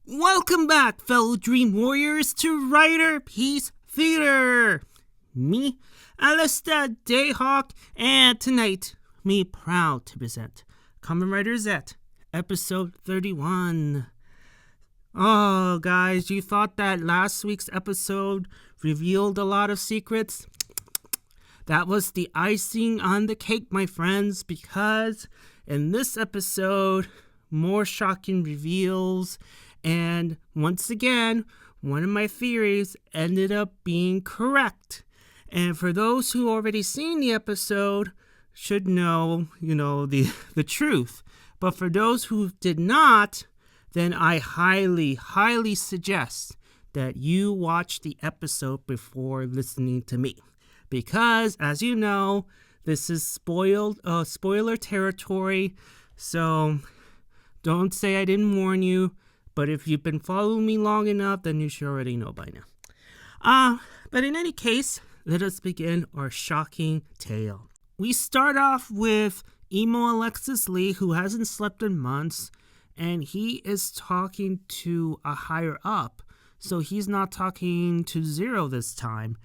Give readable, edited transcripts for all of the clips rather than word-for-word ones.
Welcome back, fellow Dream Warriors, to Riderpiece Theater. Me, Alistair Dayhawk, and tonight, me proud to present Kamen Rider Zeztz, episode 31. Oh, guys, you thought that last week's episode revealed a lot of secrets? That was the icing on the cake, my friends, because in this episode, more shocking reveals. And once again, one of my theories ended up being correct. And for those who already seen the episode, should know, the truth. But for those who did not, then I highly suggest that you watch the episode before listening to me. Because, as you know, this is spoiler territory. So don't say I didn't warn you. But if you've been following me long enough, then you should already know by now. But in any case, let us begin our shocking tale. We start off with emo Alexis Lee, who hasn't slept in months, and he is talking to a higher up. So he's not talking to Zero this time.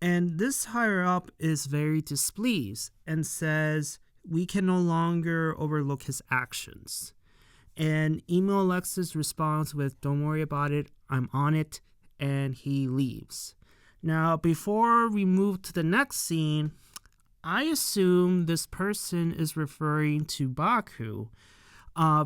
And this higher up is very displeased and says, we can no longer overlook his actions. And emo Alexis responds with, don't worry about it, I'm on it, and he leaves. Now, before we move to the next scene, I assume this person is referring to Baku,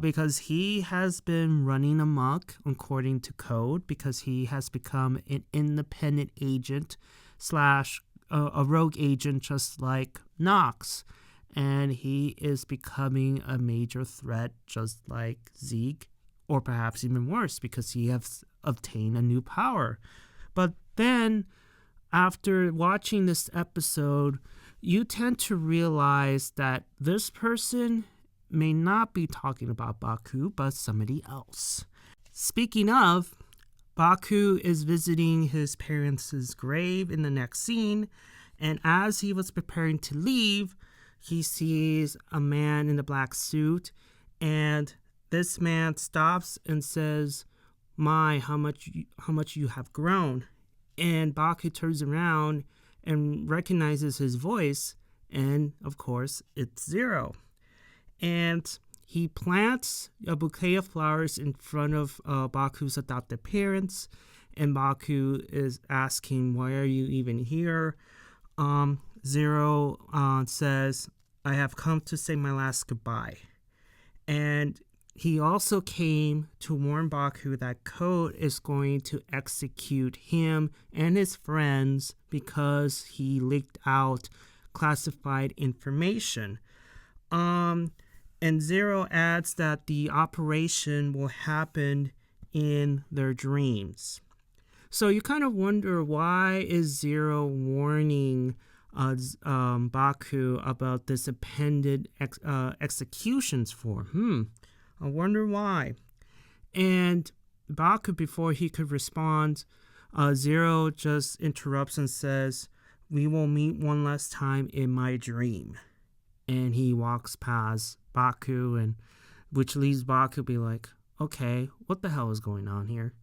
because he has been running amok according to code, because he has become an independent agent / a rogue agent just like Nox. And he is becoming a major threat just like Seig, or perhaps even worse because he has obtained a new power. But then, after watching this episode, you tend to realize that this person may not be talking about Baku, but somebody else. Speaking of, Baku is visiting his parents' grave in the next scene, and as he was preparing to leave, he sees a man in a black suit, and this man stops and says, "My, how much you have grown." And Baku turns around and recognizes his voice, and of course, it's Zero. And he plants a bouquet of flowers in front of Baku's adopted parents, and Baku is asking, "Why are you even here?" Zero says, I have come to say my last goodbye. And he also came to warn Baku that Code is going to execute him and his friends because he leaked out classified information. And Zero adds that the operation will happen in their dreams. So you kind of wonder, why is Zero warning Baku about this appended executions for? I wonder why. And Baku, before he could respond, Zero just interrupts and says, "We will meet one last time in my dream." And he walks past Baku, and which leaves Baku be like, okay, what the hell is going on here?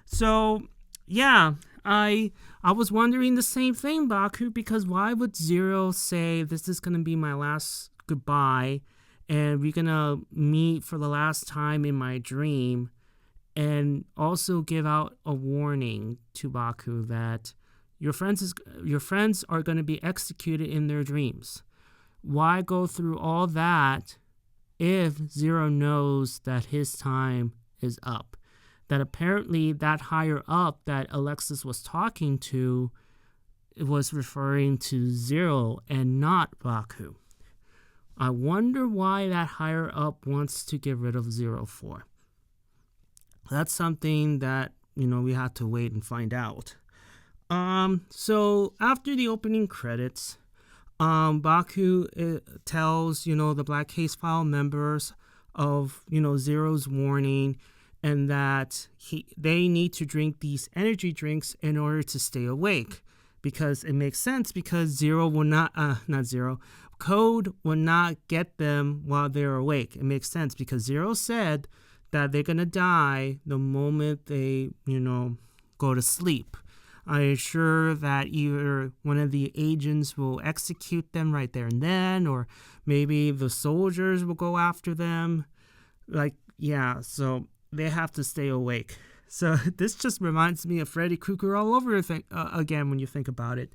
So yeah, I was wondering the same thing, Baku, because why would Zero say this is going to be my last goodbye and we're going to meet for the last time in my dream, and also give out a warning to Baku that your friends are going to be executed in their dreams? Why go through all that if Zero knows that his time is up? That apparently that higher up that Alexis was talking to was referring to Zero and not Baku. I wonder why that higher up wants to get rid of Zero for. That's something that, we have to wait and find out. So after the opening credits, Baku tells, the Black Case File members of, Zero's warning, and that they need to drink these energy drinks in order to stay awake. Because it makes sense, because Code will not get them while they're awake. It makes sense because Zero said that they're gonna die the moment they, go to sleep. I assure that either one of the agents will execute them right there and then, or maybe the soldiers will go after them. So they have to stay awake. So this just reminds me of Freddy Krueger all over again when you think about it.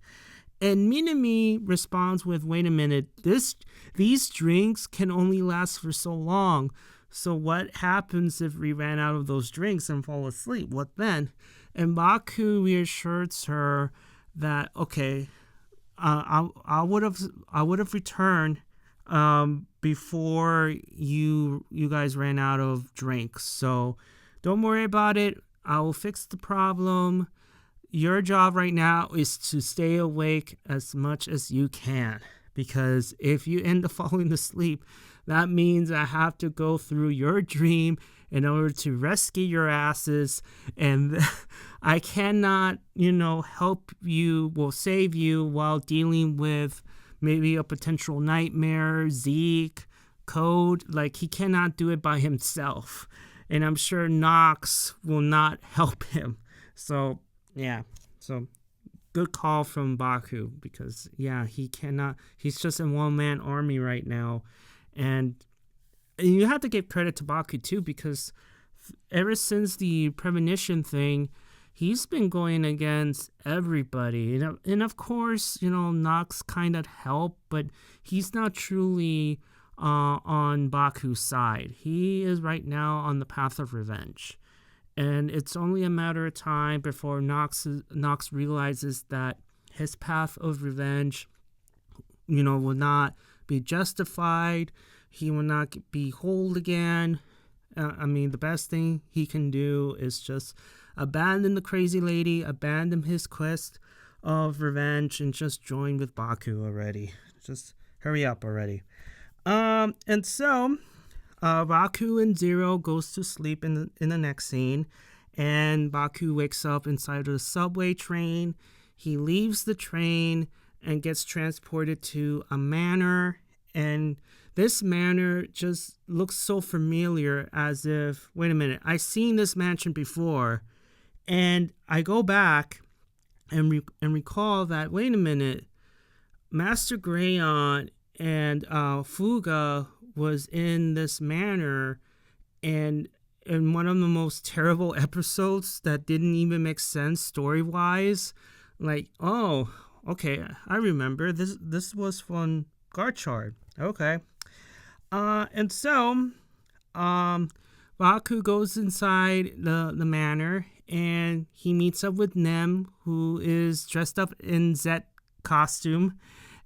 And Minami responds with, wait a minute, these drinks can only last for so long. So what happens if we ran out of those drinks and fall asleep? What then? And Baku reassures her that, okay, I would have returned before you guys ran out of drinks. So don't worry about it. I will fix the problem. Your job right now is to stay awake as much as you can, because if you end up falling asleep, that means I have to go through your dream in order to rescue your asses, and I cannot, help you, save you while dealing with maybe a potential nightmare, Zeke, Code. He cannot do it by himself, and I'm sure Nox will not help him. So good call from Baku, because he cannot, he's just a one-man army right now. And you have to give credit to Baku too, because ever since the premonition thing, he's been going against everybody. And of course, Nox kind of helped, but he's not truly on Baku's side. He is right now on the path of revenge. And it's only a matter of time before Nox realizes that his path of revenge, will not be justified. He will not be whole again. The best thing he can do is just abandon the crazy lady, abandon his quest of revenge, and just join with Baku already. Just hurry up already. And so Baku and Zero goes to sleep in the next scene, and Baku wakes up inside of the subway train. He leaves the train and gets transported to a manor, and this manor just looks so familiar, as if, wait a minute, I've seen this mansion before. And I go back and recall that, wait a minute, Master Greyon and Fuga was in this manor, and in one of the most terrible episodes that didn't even make sense story-wise. Oh, okay, I remember. This was from Garchard. Okay. And so Baku goes inside the manor, and he meets up with Nem, who is dressed up in Zeztz costume.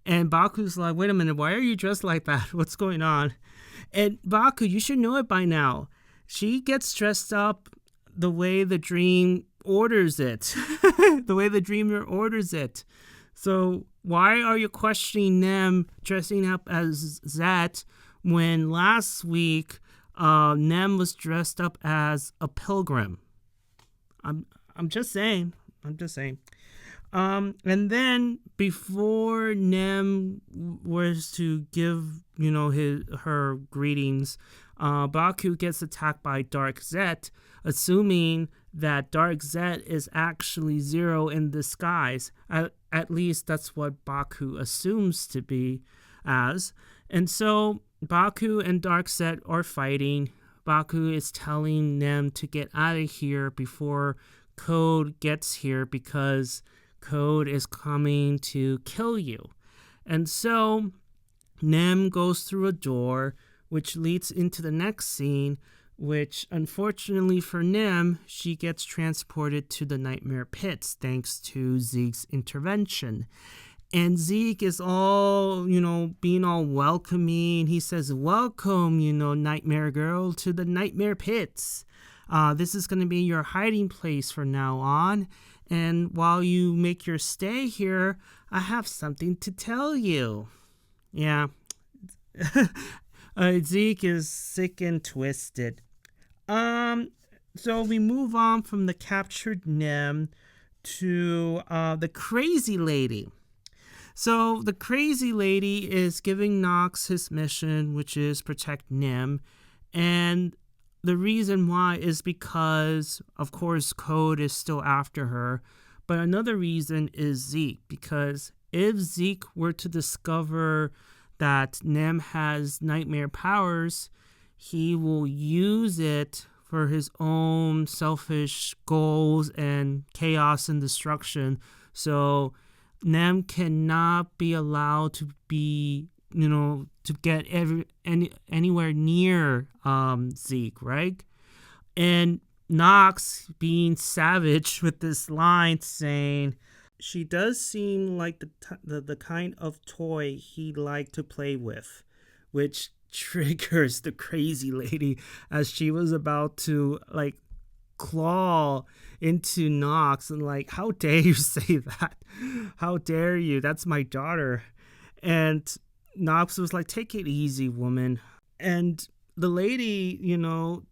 And Baku's like, wait a minute, why are you dressed like that? What's going on? And Baku, you should know it by now. She gets dressed up the way the dream orders it. The way the dreamer orders it. So why are you questioning Nem dressing up as Zeztz when last week Nem was dressed up as a pilgrim? I'm just saying. And then before Nem was to give, her greetings, Baku gets attacked by Dark Zeztz, assuming that Dark Zeztz is actually Zero in disguise. At least that's what Baku assumes to be as. And so Baku and Dark Zeztz are fighting. Baku is telling Nem to get out of here before Code gets here, because Code is coming to kill you. And so Nem goes through a door, which leads into the next scene, which unfortunately for Nem, she gets transported to the Nightmare Pits thanks to Zeke's intervention. And Zeke is all, being all welcoming. He says, welcome, Nightmare Girl, to the Nightmare Pits. This is going to be your hiding place from now on. And while you make your stay here, I have something to tell you. Yeah. Zeke is sick and twisted. So we move on from the captured Nem to the crazy lady. So the crazy lady is giving Nox his mission, which is protect Nem. And the reason why is because, of course, Code is still after her. But another reason is Zeke, because if Zeke were to discover that Nem has nightmare powers, he will use it for his own selfish goals and chaos and destruction. So Nem cannot be allowed to be, to get anywhere near Zeke, right? And Nox being savage with this line saying, she does seem like the kind of toy he'd like to play with, which triggers the crazy lady as she was about to claw into Nox and how dare you say that? How dare you? That's my daughter. And Nox was like, take it easy, woman. And the lady,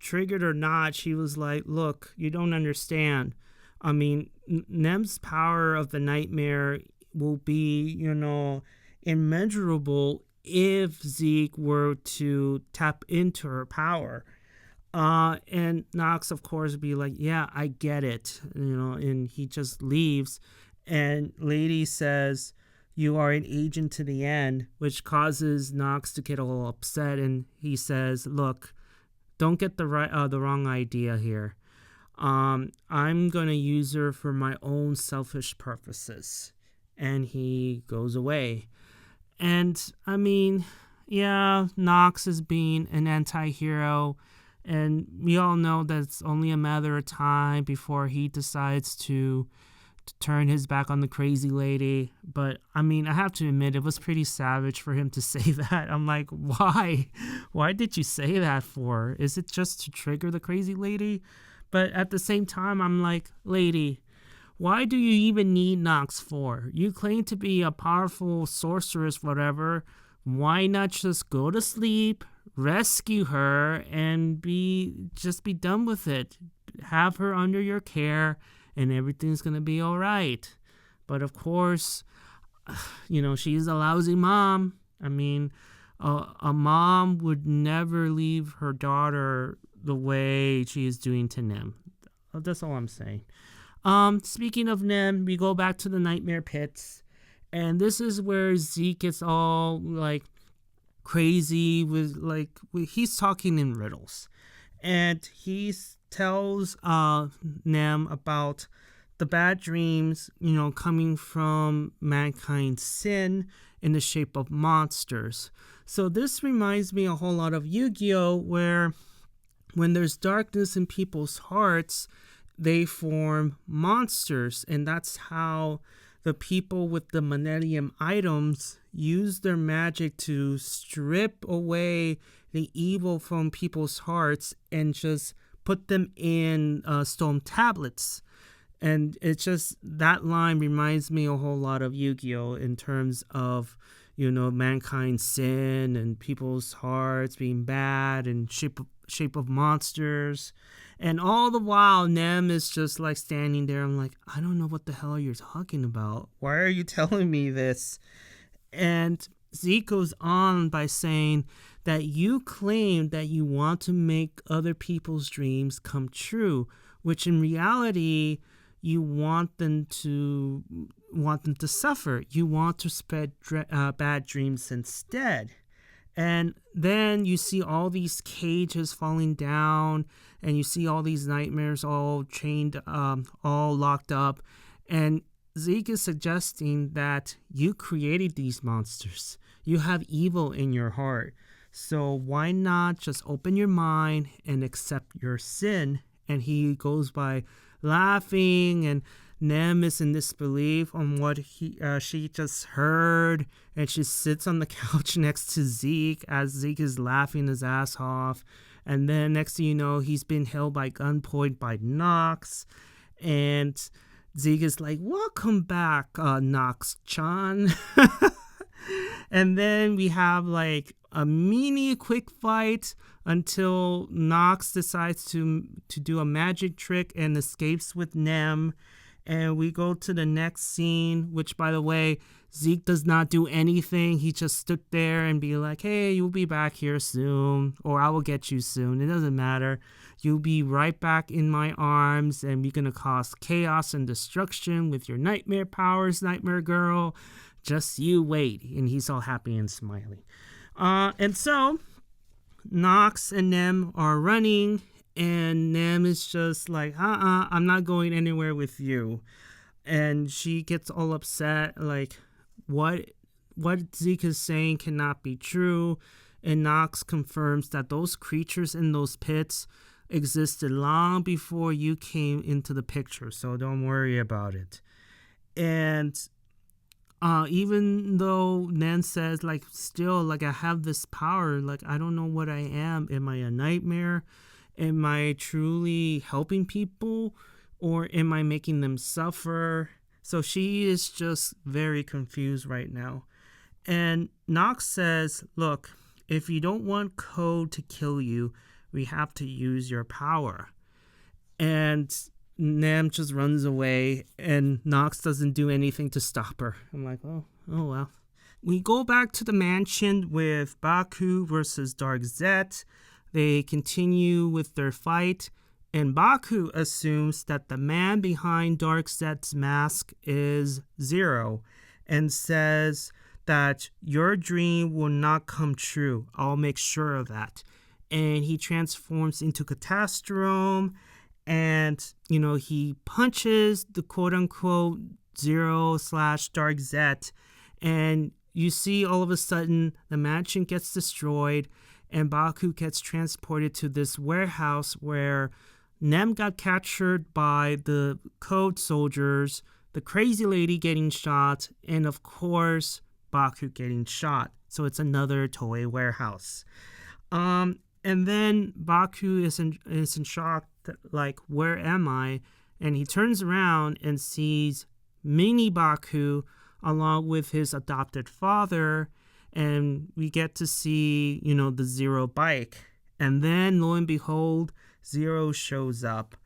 triggered or not, she was like, look, you don't understand. I mean, Nem's power of the nightmare will be, immeasurable if Zeke were to tap into her power. And Nox, of course, would be like, yeah, I get it, and he just leaves. And lady says, you are an agent to the end, which causes Nox to get all upset. And he says, look, don't get the wrong idea here. I'm going to use her for my own selfish purposes. And he goes away. And, I mean, yeah, Nox is being an anti-hero. And we all know that it's only a matter of time before he decides to turn his back on the crazy lady. But I mean, I have to admit, it was pretty savage for him to say that. I'm like, why? Why did you say that for? Is it just to trigger the crazy lady? But at the same time, I'm like, lady, why do you even need Nox for? You claim to be a powerful sorceress, whatever. Why not just go to sleep, rescue her, and just be done with it? Have her under your care, and everything's going to be all right. But of course, she's a lousy mom. I mean, a mom would never leave her daughter the way she is doing to Nem. That's all I'm saying. Speaking of Nem, we go back to the nightmare pits. And this is where Zeke gets all, crazy with, he's talking in riddles. And he tells Nem about the bad dreams, coming from mankind's sin in the shape of monsters. So this reminds me a whole lot of Yu-Gi-Oh!, where when there's darkness in people's hearts, they form monsters. And that's how the people with the Millennium items use their magic to strip away the evil from people's hearts and just put them in stone tablets. And it's just, that line reminds me a whole lot of Yu-Gi-Oh! In terms of, mankind's sin and people's hearts being bad and shape of monsters. And all the while, Nem is just standing there. I'm like, I don't know what the hell you're talking about. Why are you telling me this? And Zeke goes on by saying that you claim that you want to make other people's dreams come true, which in reality, you want them to suffer. You want to spread bad dreams instead. And then you see all these cages falling down, and you see all these nightmares all chained, all locked up. And Zeke is suggesting that you created these monsters. You have evil in your heart. So why not just open your mind and accept your sin? And he goes by laughing, and Nem is in disbelief on what she just heard, and she sits on the couch next to Zeke as Zeke is laughing his ass off. And then next thing you know, he's been held by gunpoint by Nox, and Zeke is like, welcome back, Nox-chan. And then we have a mini quick fight until Nox decides to do a magic trick and escapes with Nem. And we go to the next scene, which, by the way, Zeke does not do anything. He just stood there and be like, hey, you'll be back here soon, or I will get you soon. It doesn't matter. You'll be right back in my arms, and we're going to cause chaos and destruction with your nightmare powers, Nightmare Girl. Just you wait. And he's all happy and smiley. And so Nox and Nem are running, and Nem is just like, I'm not going anywhere with you. And she gets all upset, like, what Zeke is saying cannot be true. And Nox confirms that those creatures in those pits existed long before you came into the picture, so don't worry about it. And even though Nan says, like, still, like, I have this power, like, I don't know what I am. Am I a nightmare? Am I truly helping people? Or am I making them suffer? So she is just very confused right now. And Nox says, look, if you don't want Code to kill you, we have to use your power. And Nam just runs away, and Nox doesn't do anything to stop her. I'm like, oh well. We go back to the mansion with Baku versus Dark Zeztz. They continue with their fight, and Baku assumes that the man behind Dark Zetz's mask is Zero, and says that your dream will not come true. I'll make sure of that. And he transforms into Catastrophe, and, you know, he punches the quote-unquote Zero/Dark Zeztz, and you see all of a sudden the mansion gets destroyed, and Baku gets transported to this warehouse where Nem got captured by the Code soldiers, the crazy lady getting shot, and of course, Baku getting shot. So it's another toy warehouse. And then Baku is in shock, like, where am I? And he turns around and sees Mini Baku along with his adopted father, and we get to see, you know, the Zero bike. And then, lo and behold, Zero shows up.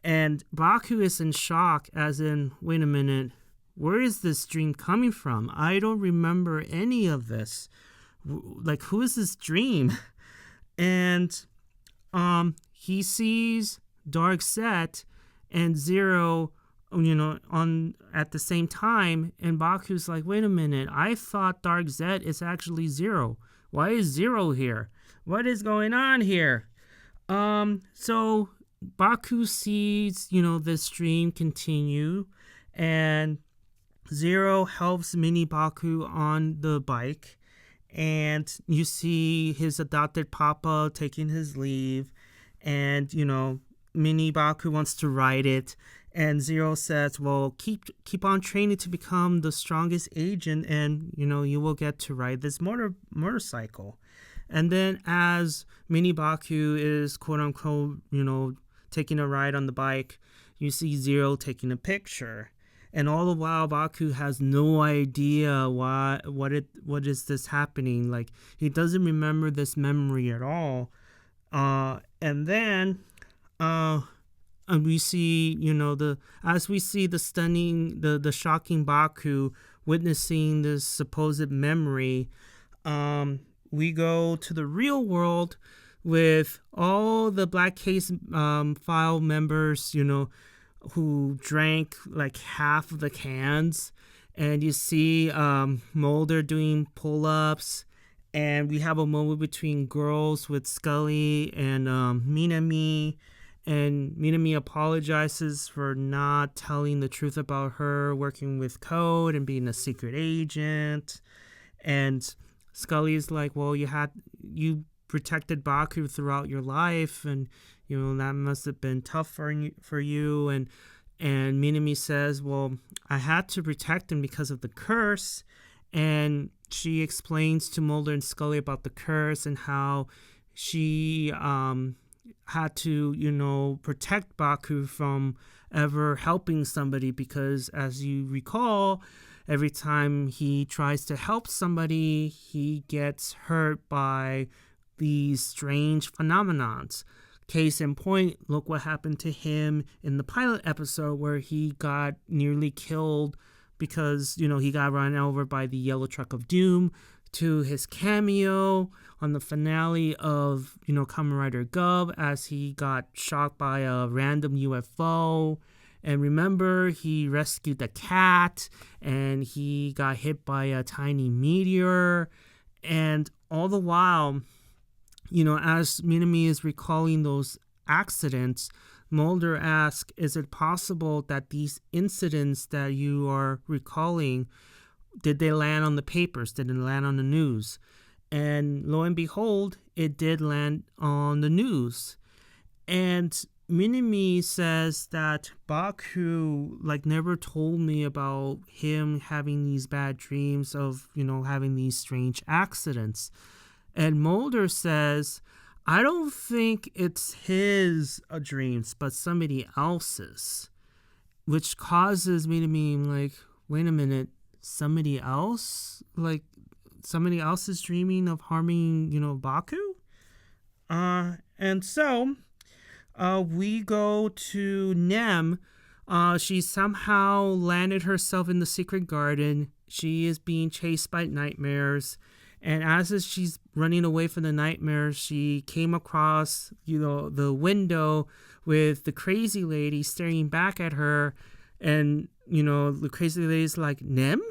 And Baku is in shock, as in, wait a minute, where is this dream coming from? I don't remember any of this. Like, who is this dream? And he sees Dark Zeztz and Zero, you know, on at the same time, and Baku's like, wait a minute, I thought Dark Zeztz is actually Zero. Why is Zero here? What is going on here? So Baku sees, you know, this dream continue, and Zero helps Mini Baku on the bike, and you see his adopted papa taking his leave, and, you know, Mini Baku wants to ride it, and Zero says, well, keep on training to become the strongest agent, and, you know, you will get to ride this motorcycle. And then as Mini Baku is, quote-unquote, you know, taking a ride on the bike, you see Zero taking a picture. And all the while, Baku has no idea what is this happening. Like, he doesn't remember this memory at all. And then and we see, you know, as we see the stunning, the shocking Baku witnessing this supposed memory, we go to the real world with all the Black Case file members, you know, who drank like half of the cans, and you see Mulder doing pull-ups, and we have a moment between girls with Scully and Minami, and Minami apologizes for not telling the truth about her working with Code and being a secret agent, and Scully's like, well, you protected Baku throughout your life, and, you know, that must have been tough for you. And Minami says, well, I had to protect him because of the curse. And she explains to Mulder and Scully about the curse and how she had to, you know, protect Baku from ever helping somebody, because, as you recall, every time he tries to help somebody, he gets hurt by these strange phenomenons. Case in point, look what happened to him in the pilot episode where he got nearly killed because, he got run over by the yellow truck of doom, to his cameo on the finale of, Kamen Rider Gub as he got shot by a random UFO. And remember, he rescued the cat and he got hit by a tiny meteor. And all the while, as Minami is recalling those accidents, Mulder asks, is it possible that these incidents that you are recalling, did they land on the papers? Did it land on the news? And lo and behold, it did land on the news. And Minami says that Baku never told me about him having these bad dreams of, having these strange accidents. And Mulder says, I don't think it's his dreams, but somebody else's. Which causes me to be like, wait a minute, somebody else? Somebody else is dreaming of harming, Baku? And so we go to Nem. She somehow landed herself in the secret garden. She is being chased by nightmares. And as she's running away from the nightmares, she came across, the window with the crazy lady staring back at her. And, the crazy lady's like, Nem?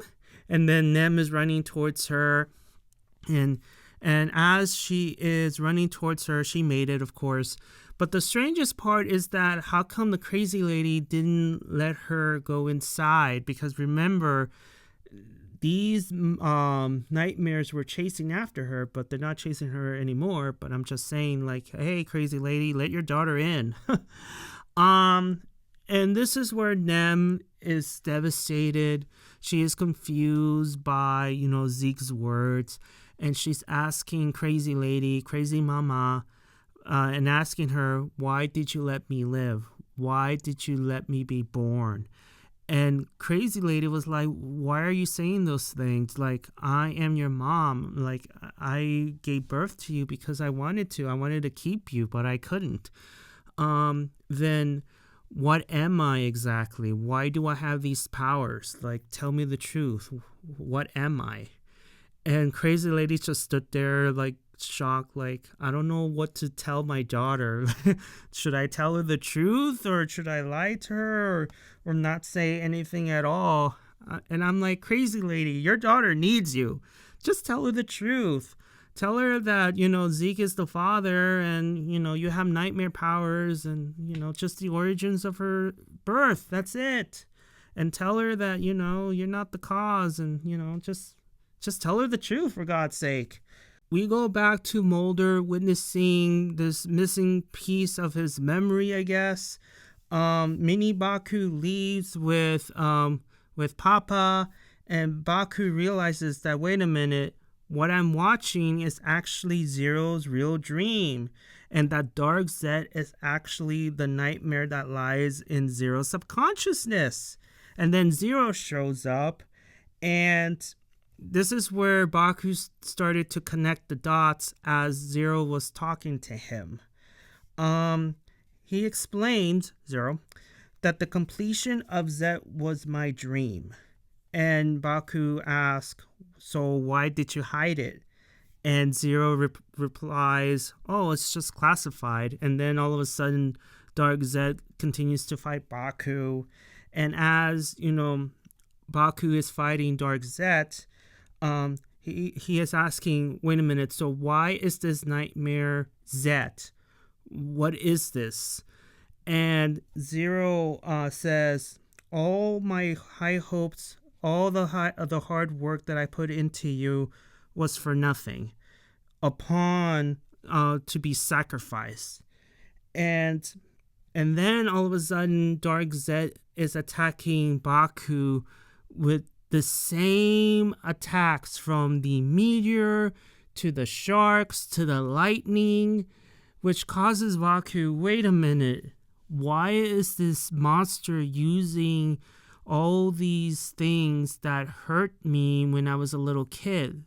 And then Nem is running towards her. And as she is running towards her, she made it, of course. But the strangest part is that how come the crazy lady didn't let her go inside? Because remember, these nightmares were chasing after her, but they're not chasing her anymore. But I'm just saying, hey, crazy lady, let your daughter in. And this is where Nem is devastated. She is confused by, Zeke's words. And she's asking crazy lady, crazy mama, and asking her, why did you let me live? Why did you let me be born? And crazy lady was like, why are you saying those things? I am your mom. I gave birth to you because I wanted to. I wanted to keep you, but I couldn't. Then what am I exactly? Why do I have these powers? Tell me the truth. What am I? And crazy lady just stood there shocked, I don't know what to tell my daughter. Should I tell her the truth, or should I lie to her, or not say anything at all? And I'm like, crazy lady, your daughter needs you. Just tell her the truth. Tell her that, Zeke is the father and, you have nightmare powers and, just the origins of her birth. That's it. And tell her that, you're not the cause and, just tell her the truth, for God's sake. We go back to Mulder witnessing this missing piece of his memory, I guess. Mini Baku leaves with Papa, and Baku realizes that, wait a minute, what I'm watching is actually Zero's real dream, and that Dark Zeztz is actually the nightmare that lies in Zero's subconsciousness. And then Zero shows up, and this is where Baku started to connect the dots as Zero was talking to him. He explained, Zero, that the completion of Zeztz was my dream. And Baku asked, so why did you hide it? And Zero replies, oh, it's just classified. And then all of a sudden, Dark Zeztz continues to fight Baku. And as, Baku is fighting Dark Zeztz, he is asking, wait a minute, so why is this nightmare Zeztz? What is this? And Zero says, all my high hopes, all the hard work that I put into you was for nothing, upon to be sacrificed. And then all of a sudden, Dark Zeztz is attacking Baku with the same attacks, from the meteor to the sharks to the lightning, which causes Baku, wait a minute, why is this monster using all these things that hurt me when I was a little kid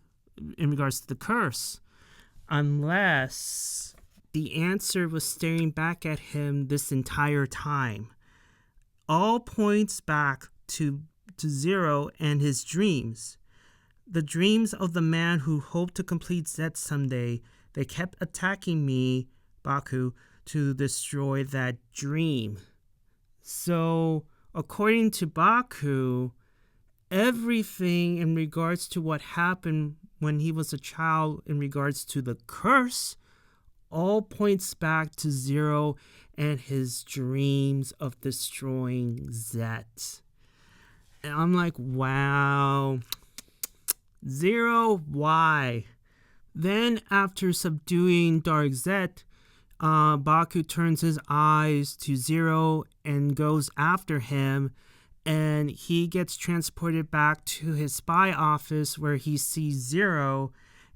in regards to the curse? Unless the answer was staring back at him this entire time. All points back to Zero and his dreams. The dreams of the man who hoped to complete Zeztz someday. They kept attacking me, Baku, to destroy that dream. So, according to Baku, everything in regards to what happened when he was a child in regards to the curse all points back to Zero and his dreams of destroying Zeztz. And I'm like, wow. Zero, why? Then after subduing Dark Zeztz, Baku turns his eyes to Zero and goes after him, and he gets transported back to his spy office where he sees Zero,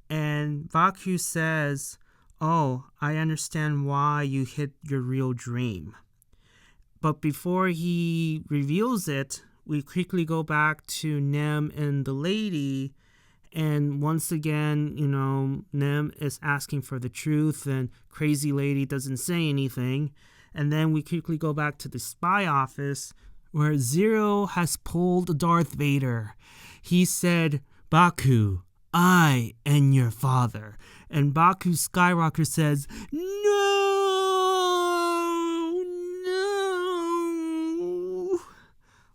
and Baku says, "Oh, I understand why you hit your real dream." But before he reveals it, we quickly go back to Nem and the lady, and once again, Nem is asking for the truth, and crazy lady doesn't say anything. And then we quickly go back to the spy office, where Zero has pulled Darth Vader. He said, "Baku, I am your father." And Baku Skywalker says, "No.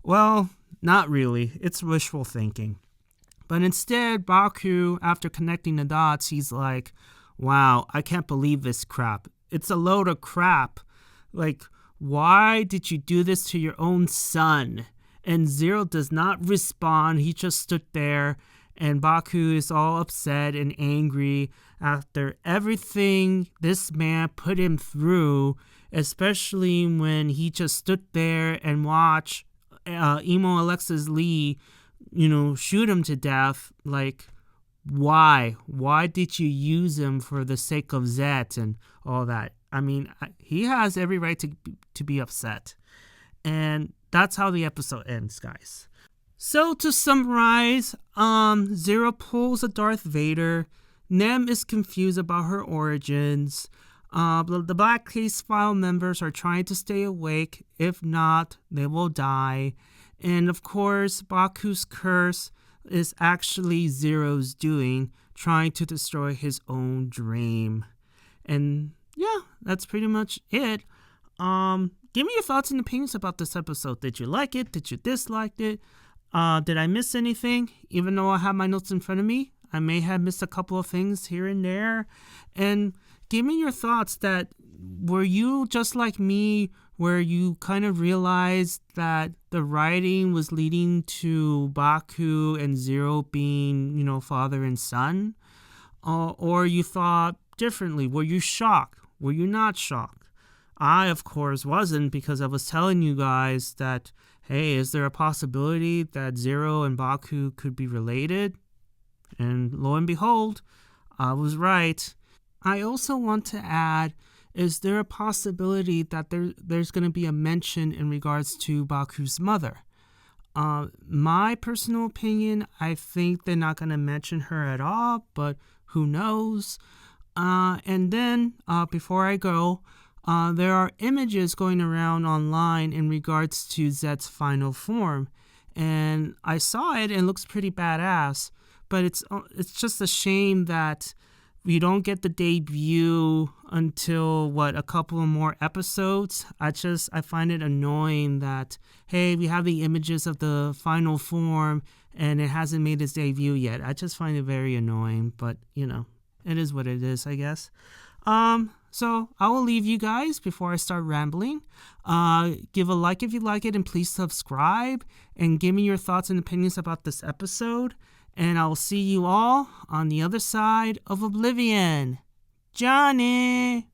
Well, not really. It's wishful thinking. But instead, Baku, after connecting the dots, he's like, wow, I can't believe this crap. It's a load of crap. Like, why did you do this to your own son? And Zero does not respond. He just stood there. And Baku is all upset and angry after everything this man put him through, especially when he just stood there and watched Emo Alexis Lee, shoot him to death. Like, why? Why did you use him for the sake of Zeztz and all that? I mean, he has every right to be upset. And that's how the episode ends, guys. So to summarize, Zero pulls a Darth Vader. Nem is confused about her origins. The Black Case File members are trying to stay awake. If not, they will die. And of course, Baku's curse is actually Zero's doing, trying to destroy his own dream. And yeah, that's pretty much it. Give me your thoughts and opinions about this episode. Did you like it? Did you dislike it? Did I miss anything? Even though I have my notes in front of me, I may have missed a couple of things here and there. And give me your thoughts. That were you just like me, where you kind of realized that the writing was leading to Baku and Zero being, father and son? Or you thought differently? Were you shocked? Were you not shocked? I, of course, wasn't, because I was telling you guys that, hey, is there a possibility that Zero and Baku could be related? And lo and behold, I was right. I also want to add, is there a possibility that there's going to be a mention in regards to Baku's mother? My personal opinion, I think they're not going to mention her at all, but who knows? And then, before I go, there are images going around online in regards to Zetz's final form, and I saw it and it looks pretty badass. But it's just a shame that we don't get the debut until a couple of more episodes. I find it annoying that, hey, we have the images of the final form and it hasn't made its debut yet. I just find it very annoying, but it is what it is, I guess. So I will leave you guys before I start rambling. Give a like if you like it, and please subscribe and give me your thoughts and opinions about this episode. And I'll see you all on the other side of Oblivion. Johnny!